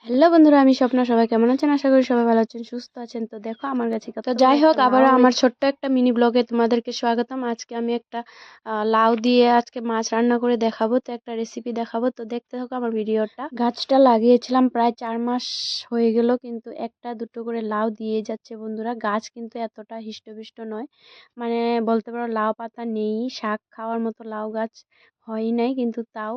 Hello বন্ধুরা, আমি স্বপ্না। সবাই কেমন আছেন? আশা করি সবাই ভালো আছেন, সুস্থ আছেন। তো দেখো আমার কাছে কত যাই হোক, আবারও আমার ছোট্ট একটা মিনি ব্লগে তোমাদেরকে স্বাগতম। আজকে আমি একটা লাউ দিয়ে আজকে মাছ রান্না করে দেখাবো, তো একটা রেসিপি দেখাবো। তো দেখতে থাকো আমার ভিডিওটা। গাছটা লাগিয়েছিলাম প্রায় 4 মাস হয়ে গেল, কিন্তু একটা দুটো করে লাউ দিয়ে যাচ্ছে বন্ধুরা। গাছ কিন্তু এতটা হিষ্টপিষ্ট নয়, মানে বলতে পারো লাউ পাতা নেই, শাক খাওয়ার মতো লাউ গাছ হয়ই নাই, কিন্তু তাও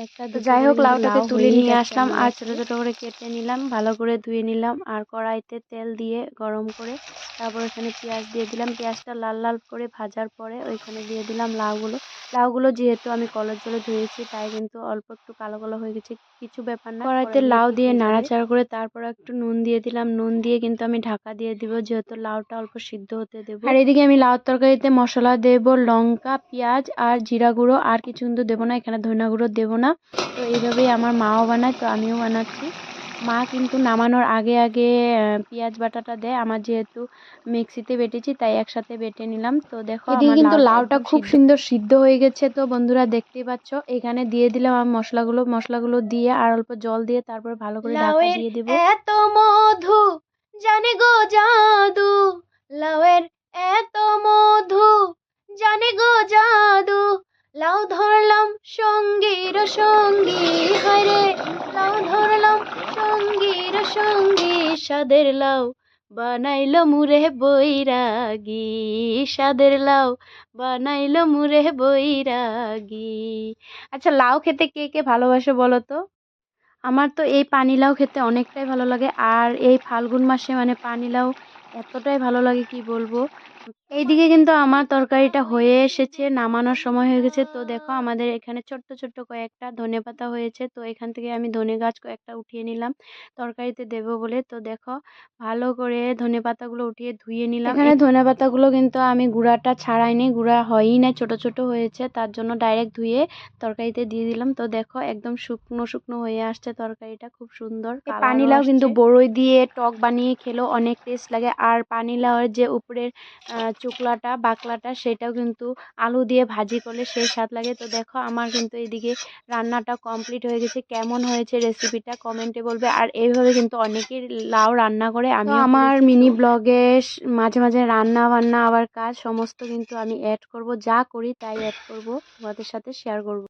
একটা দুটো যাই হোক লাউটাকে তুলে নিয়ে আসলাম আর ছোট ছোট করে কেটে নিলাম, ভালো করে ধুয়ে নিলাম আর কড়াইতে তেল দিয়ে গরম করে তারপর ওখানে পেঁয়াজ দিয়ে দিলাম। পেঁয়াজটা লাল লাল করে ভাজার পরে ওইখানে দিয়ে দিলাম লাউগুলো যেহেতু আমি কলের জলে ধুয়েছি তাই কিন্তু অল্প একটু কালো কালো হয়ে গেছে, কিছু ব্যাপার না। কড়াইতে লাউ দিয়ে নাড়াচাড়া করে তারপর একটু নুন দিয়ে দিলাম। নুন দিয়ে কিন্তু আমি ঢাকা দিয়ে দিব, যেহেতু লাউটা অল্প সিদ্ধ হতে দেবো। আর এদিকে আমি লাউ তরকারিতে মশলা দেব লঙ্কা, পেঁয়াজ আর জিরা গুঁড়ো, আর কিছু কিন্তু দেবো না, এখানে ধনিয়া গুঁড়ো দেবো না। তো এইভাবেই আমার মাও বানায়, তো আমিও বানাচ্ছি। মা কিন্তু নামানোর আগে আগে পেঁয়াজ বাটাটা দেয়, আমার যেহেতু মিক্সিতে বেটেছি তাই একসাথে বেটে নিলাম। তো দেখো এদিকে কিন্তু লাউটা খুব সুন্দর সিদ্ধ হয়ে গেছে। তো বন্ধুরা দেখতেই পাচ্ছ, এখানে দিয়ে দিলাম আমি মশলাগুলো দিয়ে আর অল্প জল দিয়ে তারপর ভালো করে ঢাকা দিয়ে দেব। এত মধু জানে গো জাদু, লাউয়ের এত মধু জানে গো জাদু, লাউ ধরলাম সঙ্গীর সঙ্গী, হায়রে লাউ ধরলাম সঙ্গীর সঙ্গী, সাদের লাউ বানাইলো মুরে বৈরাগী, সাদের লাউ বানাইলো মুরে বৈরাগী। আচ্ছা, লাউ খেতে কে কে ভালোবাসে বলো তো? আমার তো এই পানিলাউ খেতে অনেকটাই ভালো লাগে, আর এই ফাল্গুন মাসে মানে পানিলাউ এতটাই ভালো লাগে কি বলবো। এইদিকে কিন্তু আমার তরকারিটা হয়ে এসেছে, নামানোর সময় হয়ে গেছে। তো দেখো আমাদের এখানে ছোট্ট ছোট্ট কয়েকটা ধনেপাতা হয়েছে, তো এখান থেকে আমি ধনে গাছ কয়েকটা উঠিয়ে নিলাম তরকারিতে দেবো বলে। তো দেখো ভালো করে ধনেপাতাগুলো উঠিয়ে ধুয়ে নিলাম। এখানে ধনেপাতাগুলো কিন্তু আমি গুঁড়াটা ছাড়াইনি, গুঁড়া হয়ই না, ছোট ছোট হয়েছে, তার জন্য ডাইরেক্ট ধুয়ে তরকারিতে দিয়ে দিলাম। তো দেখো একদম শুকনো শুকনো হয়ে আসছে তরকারিটা, খুব সুন্দর। পানিলাউ কিন্তু বড়ই দিয়ে টক বানিয়ে খেলেও অনেক টেস্ট লাগে, আর পানিলাউয়ের যে উপরের চোকলাটা বাকলাটা সেটাও কিন্তু আলু দিয়ে ভাজি করলে সেই স্বাদ লাগে। তো দেখো আমার কিন্তু এদিকে রান্নাটা কমপ্লিট হয়ে গেছে। কেমন হয়েছে রেসিপিটা কমেন্টে বলবে। আর এইভাবে কিন্তু অনেকেই লাউ রান্না করে, আমি আমার মিনি ব্লগে মাঝে মাঝে রান্না বান্না আবার কাজ সমস্ত কিন্তু আমি অ্যাড করব, যা করি তাই অ্যাড করব, তোমাদের সাথে শেয়ার করব।